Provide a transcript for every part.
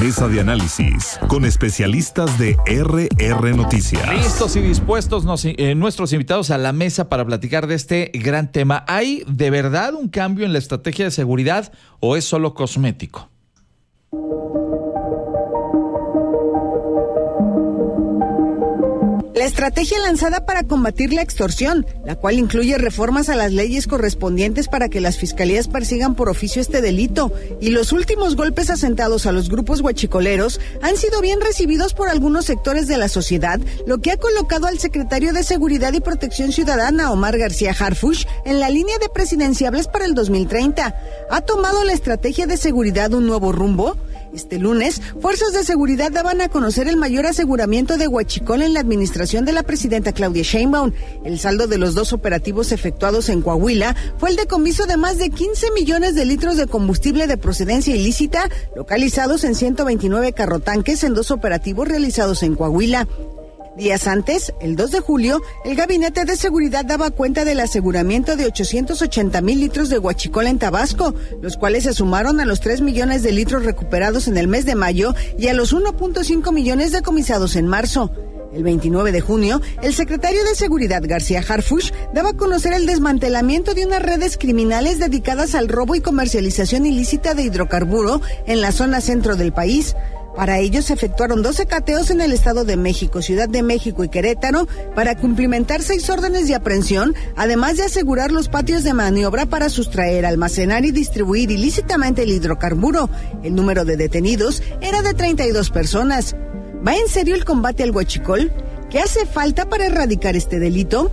Mesa de análisis con especialistas de RR Noticias. Listos y dispuestos nuestros invitados a la mesa para platicar de este gran tema. ¿Hay de verdad un cambio en la estrategia de seguridad o es solo cosmético? La estrategia lanzada para combatir la extorsión, la cual incluye reformas a las leyes correspondientes para que las fiscalías persigan por oficio este delito, y los últimos golpes asentados a los grupos huachicoleros han sido bien recibidos por algunos sectores de la sociedad, lo que ha colocado al secretario de Seguridad y Protección Ciudadana, Omar García Harfuch, en la línea de presidenciables para el 2030. ¿Ha tomado la estrategia de seguridad un nuevo rumbo? Este lunes, fuerzas de seguridad daban a conocer el mayor aseguramiento de huachicol en la administración de la presidenta Claudia Sheinbaum. El saldo de los 2 operativos efectuados en Coahuila fue el decomiso de más de 15 millones de litros de combustible de procedencia ilícita, localizados en 129 carrotanques en 2 operativos realizados en Coahuila. Días antes, el 2 de julio, el Gabinete de Seguridad daba cuenta del aseguramiento de 880,000 litros de huachicol en Tabasco, los cuales se sumaron a los 3 millones de litros recuperados en el mes de mayo y a los 1.5 millones decomisados en marzo. El 29 de junio, el secretario de Seguridad, García Harfuch, daba a conocer el desmantelamiento de unas redes criminales dedicadas al robo y comercialización ilícita de hidrocarburo en la zona centro del país. Para ello se efectuaron 12 cateos en el Estado de México, Ciudad de México y Querétaro para cumplimentar 6 órdenes de aprehensión, además de asegurar los patios de maniobra para sustraer, almacenar y distribuir ilícitamente el hidrocarburo. El número de detenidos era de 32 personas. ¿Va en serio el combate al huachicol? ¿Qué hace falta para erradicar este delito?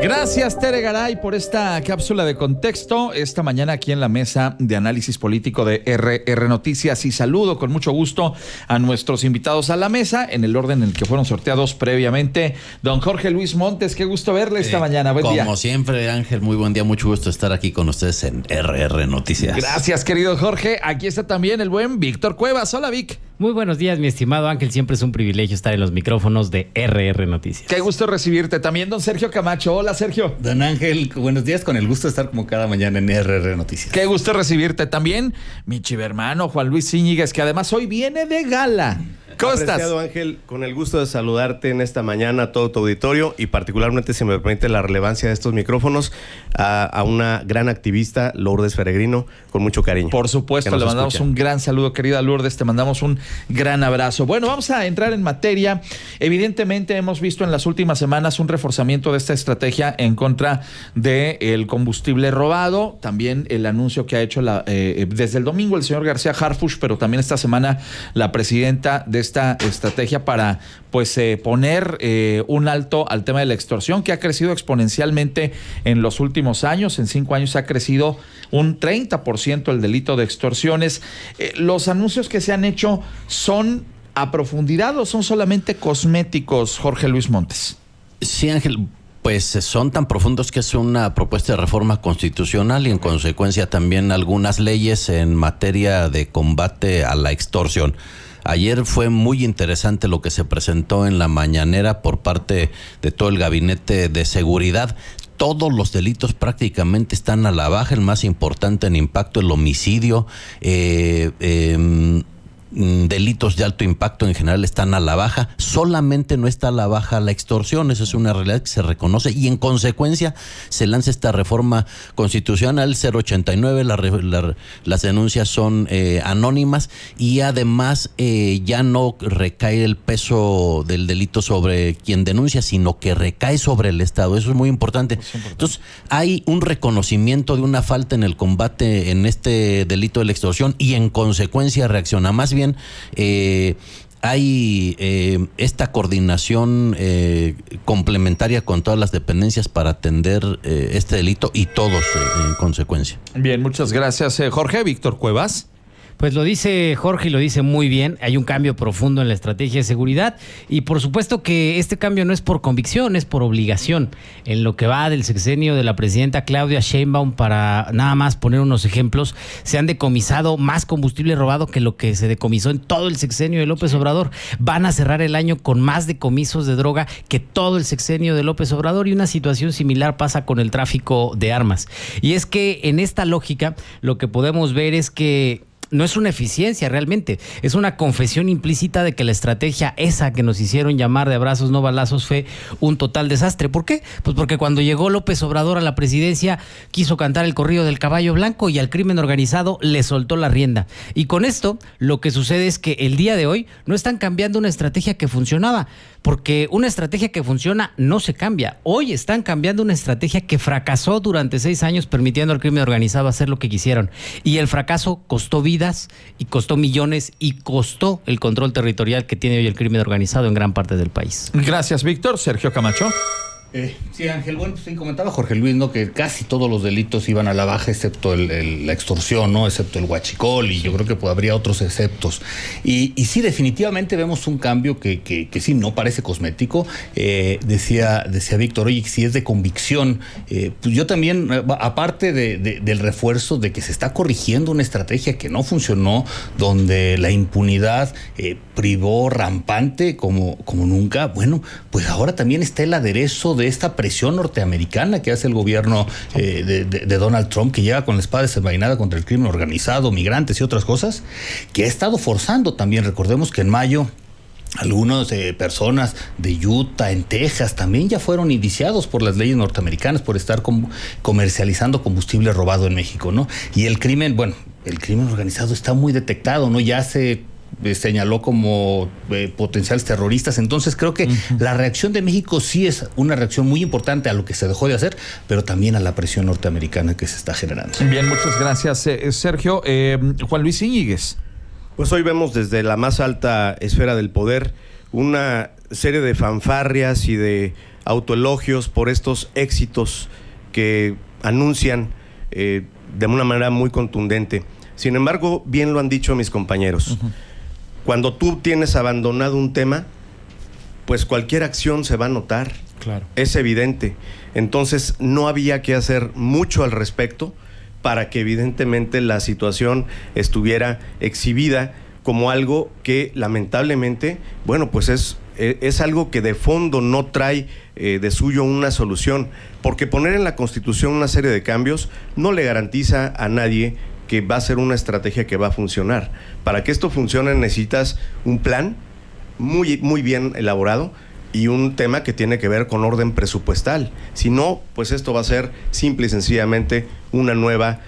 Gracias, Tere Garay, por esta cápsula de contexto esta mañana aquí en la mesa de análisis político de RR Noticias, y saludo con mucho gusto a nuestros invitados a la mesa en el orden en el que fueron sorteados previamente. Don Jorge Luis Montes, qué gusto verle esta mañana. Buen día. Como siempre, Ángel, muy buen día, mucho gusto estar aquí con ustedes en RR Noticias. Gracias, querido Jorge. Aquí está también el buen Víctor Cuevas. Hola, Vic. Muy buenos días, mi estimado Ángel. Siempre es un privilegio estar en los micrófonos de RR Noticias. Qué gusto recibirte. También don Sergio Camacho. Hola, Sergio. Don Ángel, buenos días. Con el gusto de estar como cada mañana en RR Noticias. Qué gusto recibirte. También mi chivermano Juan Luis Zíñiguez, que además hoy viene de gala. ¿Cómo estás? Ángel, con el gusto de saludarte en esta mañana a todo tu auditorio y particularmente, si me permite la relevancia de estos micrófonos, a una gran activista, Lourdes Peregrino, con mucho cariño. Por supuesto, le mandamos un gran saludo, querida Lourdes, te mandamos un gran abrazo. Bueno, vamos a entrar en materia. Evidentemente hemos visto en las últimas semanas un reforzamiento de esta estrategia en contra del combustible robado, también el anuncio que ha hecho desde el domingo el señor García Harfuch, pero también esta semana la presidenta de esta estrategia para poner un alto al tema de la extorsión, que ha crecido exponencialmente en los últimos años. En 5 años ha crecido un 30% el delito de extorsiones. ¿Los anuncios que se han hecho son a profundidad o son solamente cosméticos, Jorge Luis Montes? Sí, Ángel, pues son tan profundos que es una propuesta de reforma constitucional y en consecuencia también algunas leyes en materia de combate a la extorsión. Ayer fue muy interesante lo que se presentó en la mañanera por parte de todo el gabinete de seguridad. Todos los delitos prácticamente están a la baja. El más importante en impacto, el homicidio, delitos de alto impacto en general están a la baja. Solamente no está a la baja la extorsión. Esa es una realidad que se reconoce y en consecuencia se lanza esta reforma constitucional 089. Las denuncias son anónimas y además ya no recae el peso del delito sobre quien denuncia, sino que recae sobre el Estado. Eso es muy importante. Entonces hay un reconocimiento de una falta en el combate en este delito de la extorsión y en consecuencia reacciona. Más bien hay esta coordinación complementaria con todas las dependencias para atender este delito y todos en consecuencia. Bien, muchas gracias, Jorge. Víctor Cuevas. Pues lo dice Jorge y lo dice muy bien. Hay un cambio profundo en la estrategia de seguridad y por supuesto que este cambio no es por convicción, es por obligación. En lo que va del sexenio de la presidenta Claudia Sheinbaum, para nada más poner unos ejemplos, se han decomisado más combustible robado que lo que se decomisó en todo el sexenio de López Obrador. Van a cerrar el año con más decomisos de droga que todo el sexenio de López Obrador y una situación similar pasa con el tráfico de armas. Y es que en esta lógica lo que podemos ver es que no es una eficiencia realmente, es una confesión implícita de que la estrategia esa que nos hicieron llamar de abrazos no balazos fue un total desastre. ¿Por qué? Pues porque cuando llegó López Obrador a la presidencia quiso cantar el corrido del caballo blanco y al crimen organizado le soltó la rienda. Y con esto lo que sucede es que el día de hoy no están cambiando una estrategia que funcionaba, porque una estrategia que funciona no se cambia. Hoy están cambiando una estrategia que fracasó durante 6 años permitiendo al crimen organizado hacer lo que quisieron. Y el fracaso costó vidas y costó millones y costó el control territorial que tiene hoy el crimen organizado en gran parte del país. Gracias, Víctor. Sergio Camacho. Sí, Ángel, bueno, pues sí comentaba Jorge Luis, ¿no? Que casi todos los delitos iban a la baja, excepto la extorsión, ¿no? Excepto el huachicol, y yo creo que pues, habría otros exceptos. Y sí, definitivamente vemos un cambio que sí, no parece cosmético. Decía Víctor, oye, si es de convicción, pues yo también, aparte del refuerzo de que se está corrigiendo una estrategia que no funcionó, donde la impunidad privó rampante como nunca, bueno, pues ahora también está el aderezo de esta presión norteamericana que hace el gobierno de Donald Trump, que llega con la espada desenvainada contra el crimen organizado, migrantes y otras cosas, que ha estado forzando también. Recordemos que en mayo algunas personas de Utah, en Texas, también ya fueron indiciados por las leyes norteamericanas por estar comercializando combustible robado en México, ¿no? Y el crimen organizado está muy detectado, ¿no? Ya se señaló como potenciales terroristas. Entonces creo que la reacción de México sí es una reacción muy importante a lo que se dejó de hacer, pero también a la presión norteamericana que se está generando. Bien, muchas gracias, Sergio. Juan Luis Íñiguez. Pues hoy vemos desde la más alta esfera del poder una serie de fanfarrias y de autoelogios por estos éxitos que anuncian de una manera muy contundente. Sin embargo, bien lo han dicho mis compañeros. Cuando tú tienes abandonado un tema, pues cualquier acción se va a notar. Claro. Es evidente. Entonces, no había que hacer mucho al respecto para que evidentemente la situación estuviera exhibida como algo que lamentablemente, bueno, pues es algo que de fondo no trae de suyo una solución, porque poner en la Constitución una serie de cambios no le garantiza a nadie que va a ser una estrategia que va a funcionar. Para que esto funcione necesitas un plan muy, muy bien elaborado y un tema que tiene que ver con orden presupuestal. Si no, pues esto va a ser simple y sencillamente una nueva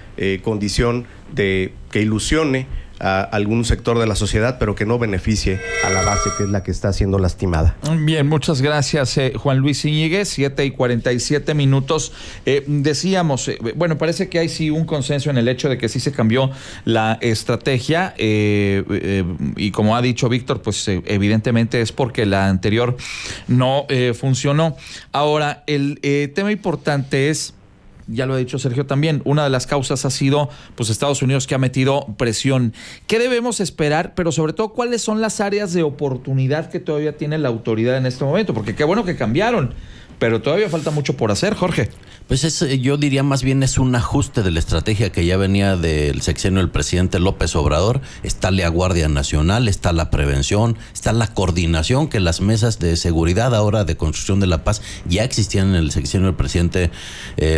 condición que ilusione a algún sector de la sociedad, pero que no beneficie a la base, que es la que está siendo lastimada. Bien, muchas gracias, Juan Luis Íñiguez. 7:47. Decíamos, bueno, parece que hay sí un consenso en el hecho de que sí se cambió la estrategia, y como ha dicho Víctor, pues evidentemente es porque la anterior no funcionó. Ahora, el tema importante es, ya lo ha dicho Sergio también, una de las causas ha sido pues Estados Unidos, que ha metido presión. ¿Qué debemos esperar? Pero sobre todo, ¿cuáles son las áreas de oportunidad que todavía tiene la autoridad en este momento? Porque qué bueno que cambiaron, pero todavía falta mucho por hacer, Jorge. Pues yo diría más bien es un ajuste de la estrategia que ya venía del sexenio del presidente López Obrador. Está la Guardia Nacional, está la prevención, está la coordinación, que las mesas de seguridad ahora de construcción de la paz ya existían en el sexenio del presidente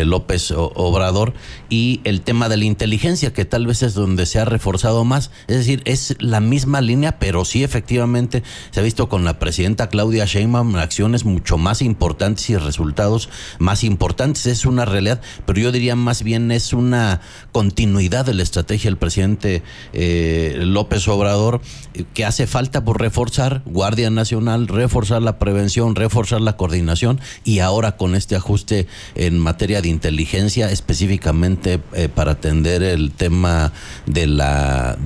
López Obrador, y el tema de la inteligencia, que tal vez es donde se ha reforzado más. Es decir, es la misma línea, pero sí efectivamente se ha visto con la presidenta Claudia Sheinbaum acciones mucho más importantes y resultados más importantes. Es una realidad, pero yo diría más bien es una continuidad de la estrategia del presidente López Obrador, que hace falta por reforzar Guardia Nacional, reforzar la prevención, reforzar la coordinación, y ahora con este ajuste en materia de inteligencia, específicamente para atender el tema de la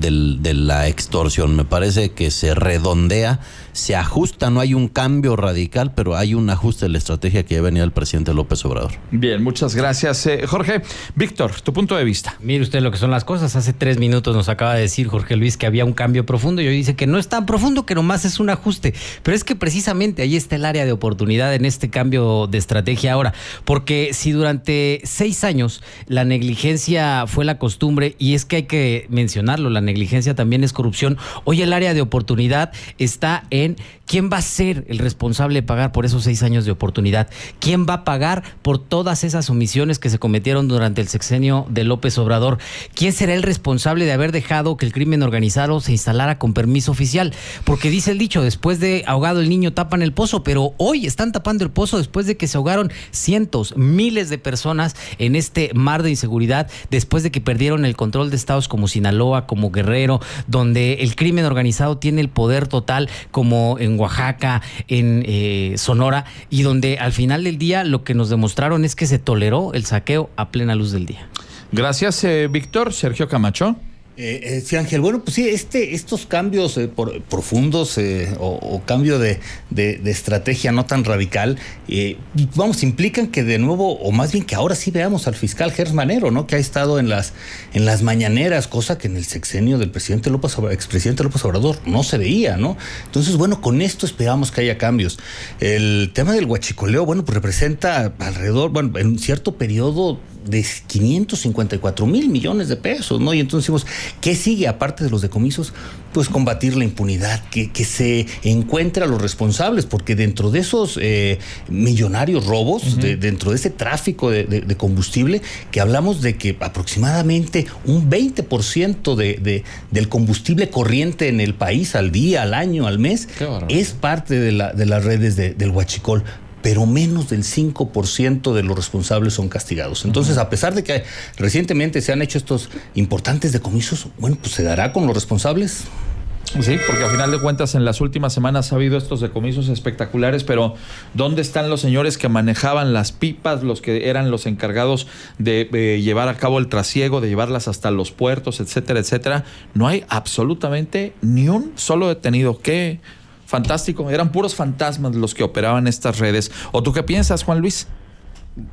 extorsión. Me parece que se redondea, se ajusta, no hay un cambio radical, pero hay un ajuste de la estrategia que ya venía el presidente López Obrador. Bien, muchas gracias, Jorge. Víctor, tu punto de vista. Mire usted lo que son las cosas. Hace 3 minutos nos acaba de decir Jorge Luis que había un cambio profundo, y hoy dice que no es tan profundo, que nomás es un ajuste. Pero es que precisamente ahí está el área de oportunidad en este cambio de estrategia ahora. Porque si durante 6 años la negligencia fue la costumbre, y es que hay que mencionarlo, la negligencia también es corrupción, hoy el área de oportunidad está en ¿quién va a ser el responsable de pagar por esos 6 años de oportunidad? ¿Quién va a pagar por todas esas omisiones que se cometieron durante el sexenio de López Obrador? ¿Quién será el responsable de haber dejado que el crimen organizado se instalara con permiso oficial? Porque dice el dicho, después de ahogado el niño tapan el pozo, pero hoy están tapando el pozo después de que se ahogaron cientos, miles de personas en este mar de inseguridad, después de que perdieron el control de estados como Sinaloa, como Guerrero, donde el crimen organizado tiene el poder total, como en Oaxaca, en Sonora, y donde al final del día lo que nos demostraron es que se toleró el saqueo a plena luz del día. Gracias, Víctor. Sergio Camacho. Sí, Ángel, bueno, pues sí, estos cambios profundos o cambio de estrategia no tan radical, implican que de nuevo, o más bien que ahora sí veamos al fiscal Gers Manero, ¿no? Que ha estado en las mañaneras, cosa que en el sexenio del expresidente López Obrador no se veía, ¿no? Entonces, bueno, con esto esperamos que haya cambios. El tema del huachicoleo, bueno, pues representa alrededor, bueno, en un cierto periodo de 554 mil millones de pesos, ¿no? Y entonces decimos, ¿qué sigue aparte de los decomisos? Pues combatir la impunidad, que se encuentre a los responsables, porque dentro de esos millonarios robos, dentro de ese tráfico de combustible, que hablamos de que aproximadamente un 20% del combustible corriente en el país al día, al año, al mes, es parte de las redes del huachicol, pero menos del 5% de los responsables son castigados. Entonces, a pesar de que recientemente se han hecho estos importantes decomisos, bueno, pues se dará con los responsables. Sí, porque al final de cuentas en las últimas semanas ha habido estos decomisos espectaculares, pero ¿dónde están los señores que manejaban las pipas, los que eran los encargados de llevar a cabo el trasiego, de llevarlas hasta los puertos, etcétera, etcétera? No hay absolutamente ni un solo detenido. ¿Qué? Fantástico, eran puros fantasmas los que operaban estas redes. ¿O tú qué piensas, Juan Luis?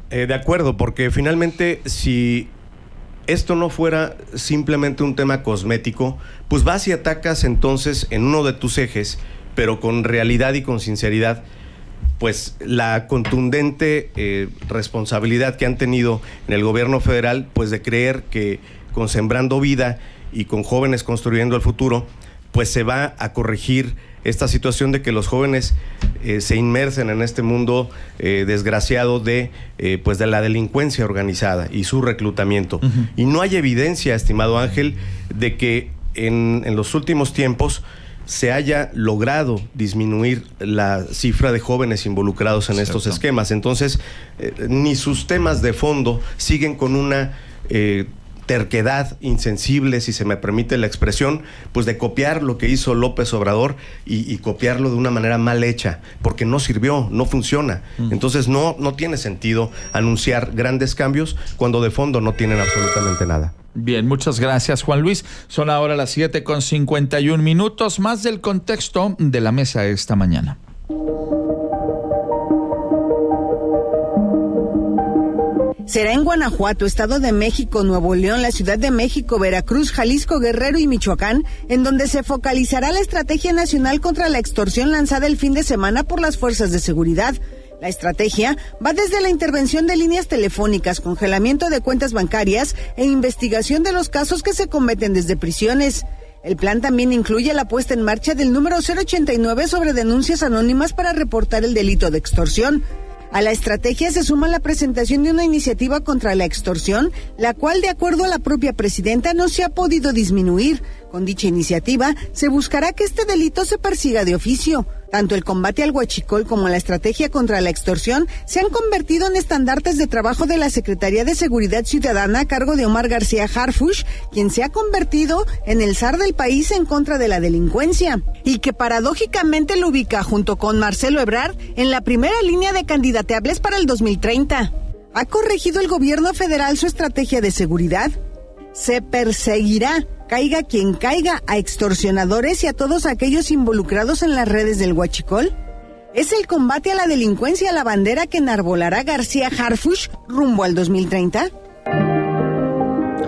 De acuerdo, porque finalmente si esto no fuera simplemente un tema cosmético, pues vas y atacas entonces en uno de tus ejes, pero con realidad y con sinceridad, pues la contundente responsabilidad que han tenido en el gobierno federal, pues de creer que con Sembrando Vida y con Jóvenes Construyendo el Futuro, pues se va a corregir esta situación de que los jóvenes se inmersen en este mundo desgraciado de la delincuencia organizada y su reclutamiento. Y no hay evidencia, estimado Ángel, de que en los últimos tiempos se haya logrado disminuir la cifra de jóvenes involucrados en estos esquemas. Entonces, ni sus temas de fondo siguen con una terquedad insensible, si se me permite la expresión, pues de copiar lo que hizo López Obrador y copiarlo de una manera mal hecha, porque no sirvió, no funciona. Entonces no tiene sentido anunciar grandes cambios cuando de fondo no tienen absolutamente nada. Bien, muchas gracias, Juan Luis. Son ahora las 7:51. Más del contexto de la mesa esta mañana. Será en Guanajuato, Estado de México, Nuevo León, la Ciudad de México, Veracruz, Jalisco, Guerrero y Michoacán, en donde se focalizará la estrategia nacional contra la extorsión lanzada el fin de semana por las fuerzas de seguridad. La estrategia va desde la intervención de líneas telefónicas, congelamiento de cuentas bancarias e investigación de los casos que se cometen desde prisiones. El plan también incluye la puesta en marcha del número 089 sobre denuncias anónimas para reportar el delito de extorsión. A la estrategia se suma la presentación de una iniciativa contra la extorsión, la cual, de acuerdo a la propia presidenta, no se ha podido disminuir. Con dicha iniciativa, se buscará que este delito se persiga de oficio. Tanto el combate al huachicol como la estrategia contra la extorsión se han convertido en estandartes de trabajo de la Secretaría de Seguridad Ciudadana a cargo de Omar García Harfuch, quien se ha convertido en el zar del país en contra de la delincuencia, y que paradójicamente lo ubica junto con Marcelo Ebrard en la primera línea de candidateables para el 2030. ¿Ha corregido el gobierno federal su estrategia de seguridad? Se perseguirá, caiga quien caiga, a extorsionadores y a todos aquellos involucrados en las redes del huachicol. ¿Es el combate a la delincuencia la bandera que enarbolará García Harfuch rumbo al 2030?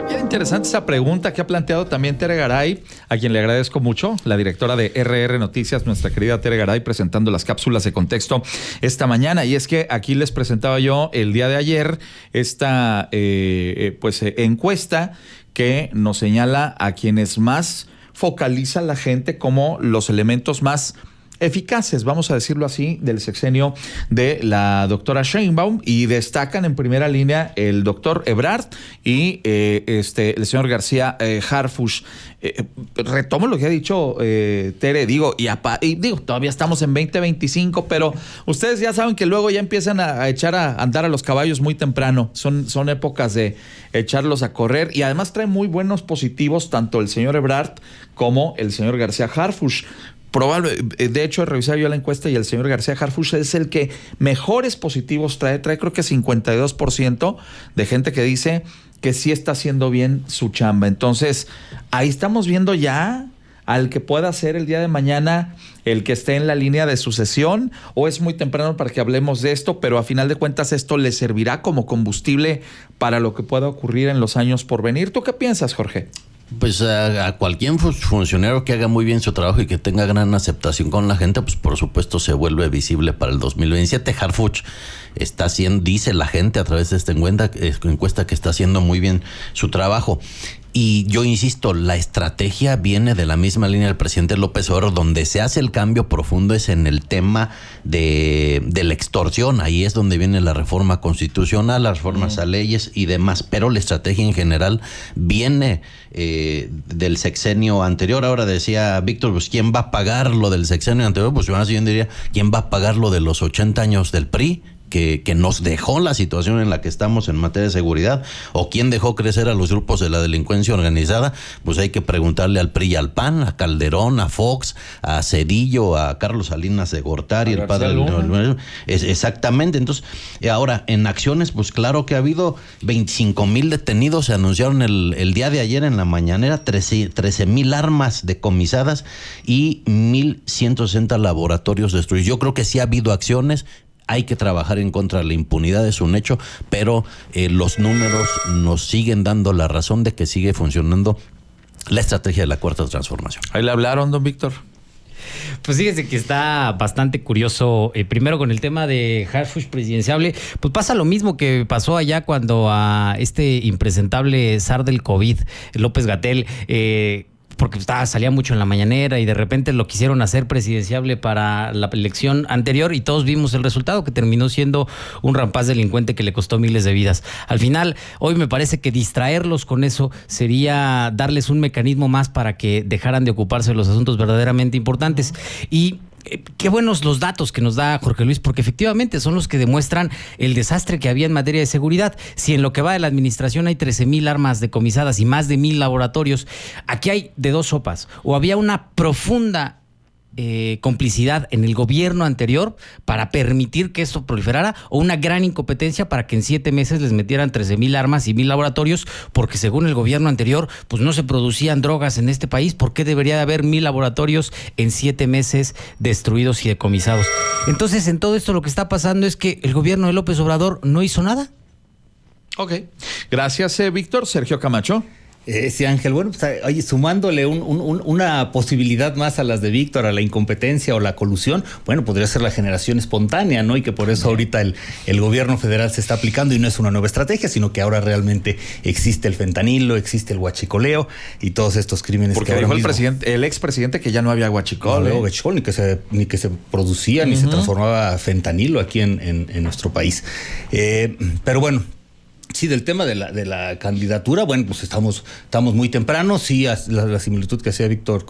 Bien interesante esa pregunta que ha planteado también Tere Garay, a quien le agradezco mucho, la directora de RR Noticias, nuestra querida Tere Garay, presentando las cápsulas de contexto esta mañana. Y es que aquí les presentaba yo el día de ayer esta encuesta que nos señala a quienes más focaliza la gente como los elementos más eficaces, vamos a decirlo así, del sexenio de la doctora Sheinbaum, y destacan en primera línea el doctor Ebrard y el señor García Harfuch. Retomo lo que ha dicho Tere, digo, todavía estamos en 2025, pero ustedes ya saben que luego ya empiezan a echar a andar a los caballos muy temprano, son épocas de echarlos a correr, y además trae muy buenos positivos tanto el señor Ebrard como el señor García Harfuch. De hecho, he revisado yo la encuesta y el señor García Harfuch es el que mejores positivos trae creo que 52% de gente que dice que sí está haciendo bien su chamba. Entonces, ahí estamos viendo ya al que pueda ser el día de mañana el que esté en la línea de sucesión, o es muy temprano para que hablemos de esto, pero a final de cuentas esto le servirá como combustible para lo que pueda ocurrir en los años por venir. ¿Tú qué piensas, Jorge? Pues a cualquier funcionario que haga muy bien su trabajo y que tenga gran aceptación con la gente, pues por supuesto se vuelve visible para el 2027. Harfuch está haciendo, dice la gente a través de esta encuesta que está haciendo muy bien su trabajo. Y yo insisto, la estrategia viene de la misma línea del presidente López Obrador. Donde se hace el cambio profundo es en el tema de la extorsión. Ahí es donde viene la reforma constitucional, las reformas a leyes y demás. Pero la estrategia en general viene del sexenio anterior. Ahora decía Víctor, pues ¿quién va a pagar lo del sexenio anterior? Pues yo diría, ¿quién va a pagar lo de los 80 años del PRI? Que nos dejó la situación en la que estamos en materia de seguridad, o quién dejó crecer a los grupos de la delincuencia organizada. Pues hay que preguntarle al PRI y al PAN, a Calderón, a Fox, a Cedillo, a Carlos Salinas de Gortari, el padre del... Exactamente. Entonces, ahora, en acciones, pues claro que ha habido 25,000 detenidos, se anunciaron el día de ayer en la mañanera, 13,000 armas decomisadas y 1,160 laboratorios destruidos. Yo creo que sí ha habido acciones. Hay que trabajar en contra de la impunidad, es un hecho, pero los números nos siguen dando la razón de que sigue funcionando la estrategia de la Cuarta Transformación. Ahí le hablaron, don Víctor. Pues fíjese que está bastante curioso. Primero con el tema de Harfuch presidenciable, pues pasa lo mismo que pasó allá cuando a este impresentable zar del COVID, López-Gatell, porque salía mucho en la mañanera y de repente lo quisieron hacer presidenciable para la elección anterior y todos vimos el resultado, que terminó siendo un rampaz delincuente que le costó miles de vidas. Al final, hoy me parece que distraerlos con eso sería darles un mecanismo más para que dejaran de ocuparse de los asuntos verdaderamente importantes. Y qué buenos los datos que nos da Jorge Luis, porque efectivamente son los que demuestran el desastre que había en materia de seguridad. Si en lo que va de la administración hay 13,000 armas decomisadas y más de 1,000 laboratorios, aquí hay de dos sopas. O había una profunda complicidad en el gobierno anterior para permitir que esto proliferara, o una gran incompetencia para que en 7 meses les metieran 13,000 armas y 1,000 laboratorios, porque según el gobierno anterior pues no se producían drogas en este país. ¿Por qué debería de haber 1,000 laboratorios en 7 meses destruidos y decomisados? Entonces, en todo esto lo que está pasando es que el gobierno de López Obrador no hizo nada. Ok, gracias, Víctor. Sergio Camacho. Sí, Ángel, bueno, pues, oye, sumándole una posibilidad más a las de Víctor, a la incompetencia o la colusión, bueno, podría ser la generación espontánea, ¿no? Y que por eso ahorita el gobierno federal se está aplicando, y no es una nueva estrategia, sino que ahora realmente existe el fentanilo, existe el huachicoleo y todos estos crímenes. Porque que dijo mismo, el expresidente que ya no había huachicol. No había huachicol, ni que se producía, ni se transformaba fentanilo aquí en nuestro país. Pero bueno, sí, del tema de la candidatura, bueno, pues estamos muy temprano. Sí, la similitud que hacía Víctor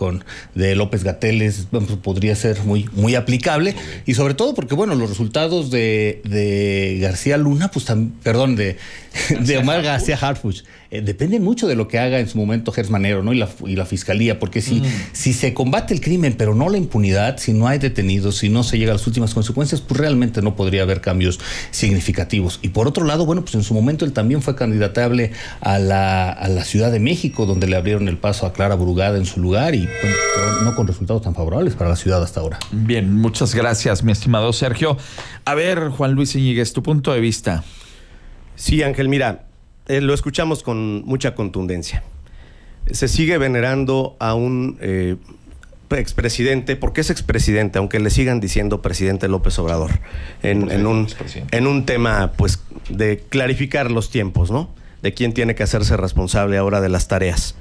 de López-Gatell podría ser muy aplicable. Okay. Y sobre todo porque, bueno, los resultados de García Luna, pues de Omar García Harfuch, dependen mucho de lo que haga en su momento Gers Manero, ¿no? Y la fiscalía, porque si se combate el crimen, pero no la impunidad, si no hay detenidos, si no se llega a las últimas consecuencias, pues realmente no podría haber cambios significativos. Y por otro lado, bueno, pues en su momento él también fue candidatable a la Ciudad de México, donde le abrieron el paso a Clara Brugada en su lugar, y bueno, no con resultados tan favorables para la ciudad hasta ahora. Bien, muchas gracias, mi estimado Sergio. A ver, Juan Luis Íñiguez, tu punto de vista. Sí, Ángel, mira, lo escuchamos con mucha contundencia. Se sigue venerando a un expresidente, porque es expresidente, aunque le sigan diciendo presidente López Obrador, en un tema, pues, de clarificar los tiempos, ¿no? De quién tiene que hacerse responsable ahora de las tareas.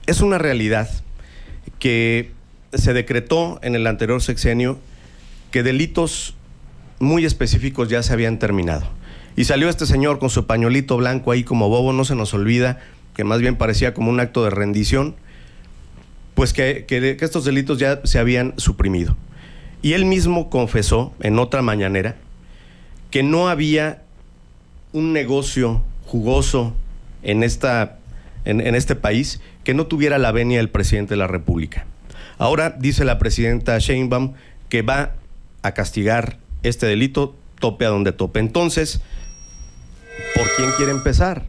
Es una realidad que se decretó en el anterior sexenio que delitos muy específicos ya se habían terminado. Y salió este señor con su pañuelito blanco ahí como bobo, no se nos olvida, que más bien parecía como un acto de rendición, pues que estos delitos ya se habían suprimido. Y él mismo confesó en otra mañanera que no había un negocio jugoso en este país que no tuviera la venia del presidente de la República. Ahora dice la presidenta Sheinbaum que va a castigar este delito, tope a donde tope. Entonces, ¿por quién quiere empezar?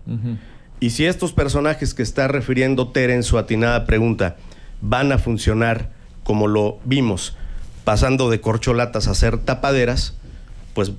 Y si estos personajes que está refiriendo Tere en su atinada pregunta van a funcionar como lo vimos, pasando de corcholatas a ser tapaderas, pues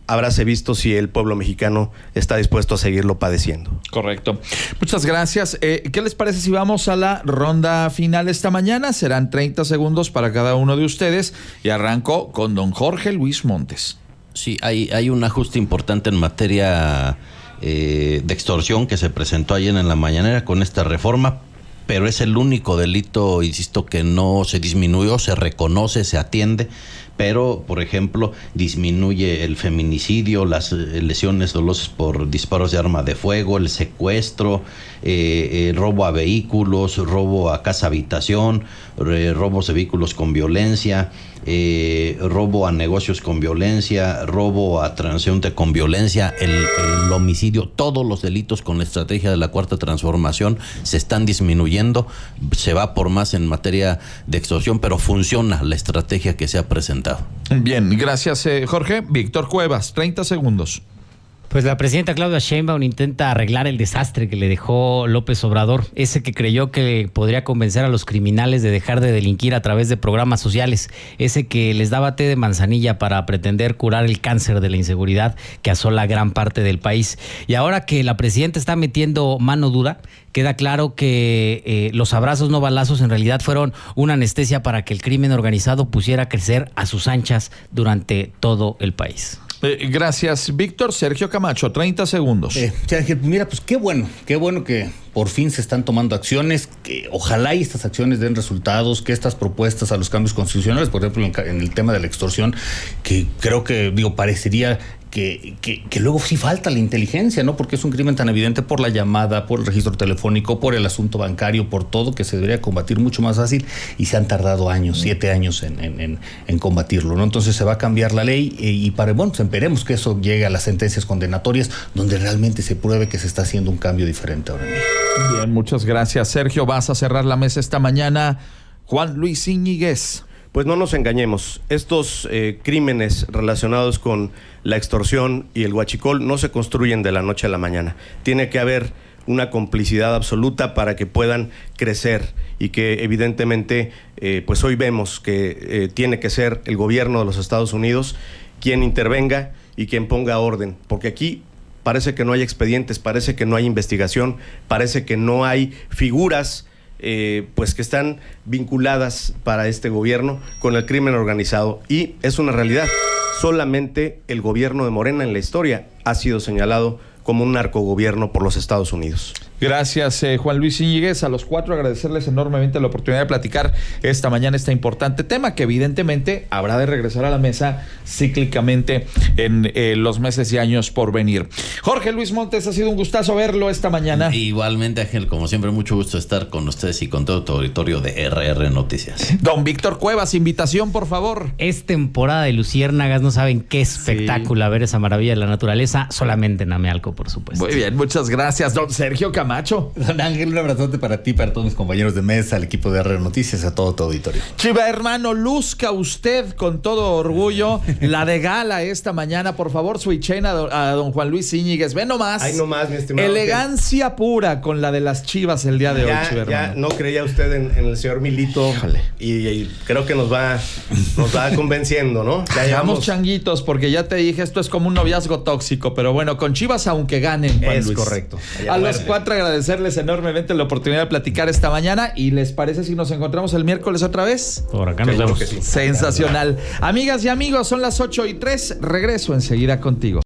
habráse visto si el pueblo mexicano está dispuesto a seguirlo padeciendo. Correcto. Muchas gracias. ¿Qué les parece si vamos a la ronda final esta mañana? Serán 30 segundos para cada uno de ustedes y arranco con don Jorge Luis Montes. Sí, hay un ajuste importante en materia de extorsión que se presentó ayer en la mañanera con esta reforma, pero es el único delito, insisto, que no se disminuyó, se reconoce, se atiende, pero, por ejemplo, disminuye el feminicidio, las lesiones dolosas por disparos de arma de fuego, el secuestro, robo a vehículos, robo a casa habitación, robos de vehículos con violencia, robo a negocios con violencia, robo a transeúnte con violencia, el homicidio, todos los delitos con la estrategia de la Cuarta Transformación se están disminuyendo, se va por más en materia de extorsión, pero funciona la estrategia que se ha presentado. Bien, gracias Jorge. Víctor Cuevas, 30 segundos. Pues la presidenta Claudia Sheinbaum intenta arreglar el desastre que le dejó López Obrador, ese que creyó que podría convencer a los criminales de dejar de delinquir a través de programas sociales, ese que les daba té de manzanilla para pretender curar el cáncer de la inseguridad que asola gran parte del país. Y ahora que la presidenta está metiendo mano dura, queda claro que los abrazos no balazos en realidad fueron una anestesia para que el crimen organizado pusiera a crecer a sus anchas durante todo el país. Gracias, Víctor. Sergio Camacho, 30 segundos. Mira, pues qué bueno que por fin se están tomando acciones, que ojalá y estas acciones den resultados, que estas propuestas a los cambios constitucionales, por ejemplo, en el tema de la extorsión, que creo que, parecería que luego sí falta la inteligencia, ¿no? Porque es un crimen tan evidente por la llamada, por el registro telefónico, por el asunto bancario, por todo, que se debería combatir mucho más fácil y se han tardado años, 7 años en combatirlo, ¿no? Entonces se va a cambiar la ley esperemos que eso llegue a las sentencias condenatorias donde realmente se pruebe que se está haciendo un cambio diferente ahora mismo. Bien, muchas gracias, Sergio. Vas a cerrar la mesa esta mañana. Juan Luis Íñiguez. Pues no nos engañemos, estos crímenes relacionados con la extorsión y el huachicol no se construyen de la noche a la mañana. Tiene que haber una complicidad absoluta para que puedan crecer y que evidentemente pues hoy vemos que tiene que ser el gobierno de los Estados Unidos quien intervenga y quien ponga orden, porque aquí parece que no hay expedientes, parece que no hay investigación, parece que no hay figuras pues que están vinculadas para este gobierno con el crimen organizado, y es una realidad. Solamente el gobierno de Morena en la historia ha sido señalado como un narcogobierno por los Estados Unidos. Gracias, Juan Luis Íñiguez. A los 4 agradecerles enormemente la oportunidad de platicar esta mañana este importante tema que evidentemente habrá de regresar a la mesa cíclicamente en los meses y años por venir. Jorge Luis Montes, ha sido un gustazo verlo esta mañana. Igualmente, Ángel, como siempre, mucho gusto estar con ustedes y con todo tu auditorio de RR Noticias. Don Víctor Cuevas, invitación, por favor. Es temporada de luciérnagas, no saben qué espectáculo ver esa maravilla de la naturaleza, solamente en Amealco, por supuesto. Muy bien, muchas gracias, don Sergio Camacho. Don Ángel, un abrazote para ti, para todos mis compañeros de mesa, al equipo de RR Noticias, a todo tu auditorio. Chiva hermano, luzca usted con todo orgullo la de gala esta mañana, por favor, switchen a don Juan Luis Íñiguez. Ven nomás. Ay, nomás, mi estimado. Elegancia pura con la de las Chivas el día de hoy, Chiva hermano. Ya no creía usted en el señor Milito. Y creo que nos va convenciendo, ¿no? Ya llevamos changuitos, porque ya te dije, esto es como un noviazgo tóxico, pero bueno, con Chivas aunque ganen, Juan Luis. Es correcto. A los 4 agradecerles enormemente la oportunidad de platicar esta mañana, y ¿les parece si nos encontramos el miércoles otra vez? Por acá nos vemos. Sí. Sensacional. Amigas y amigos, son las 8:03, regreso enseguida contigo.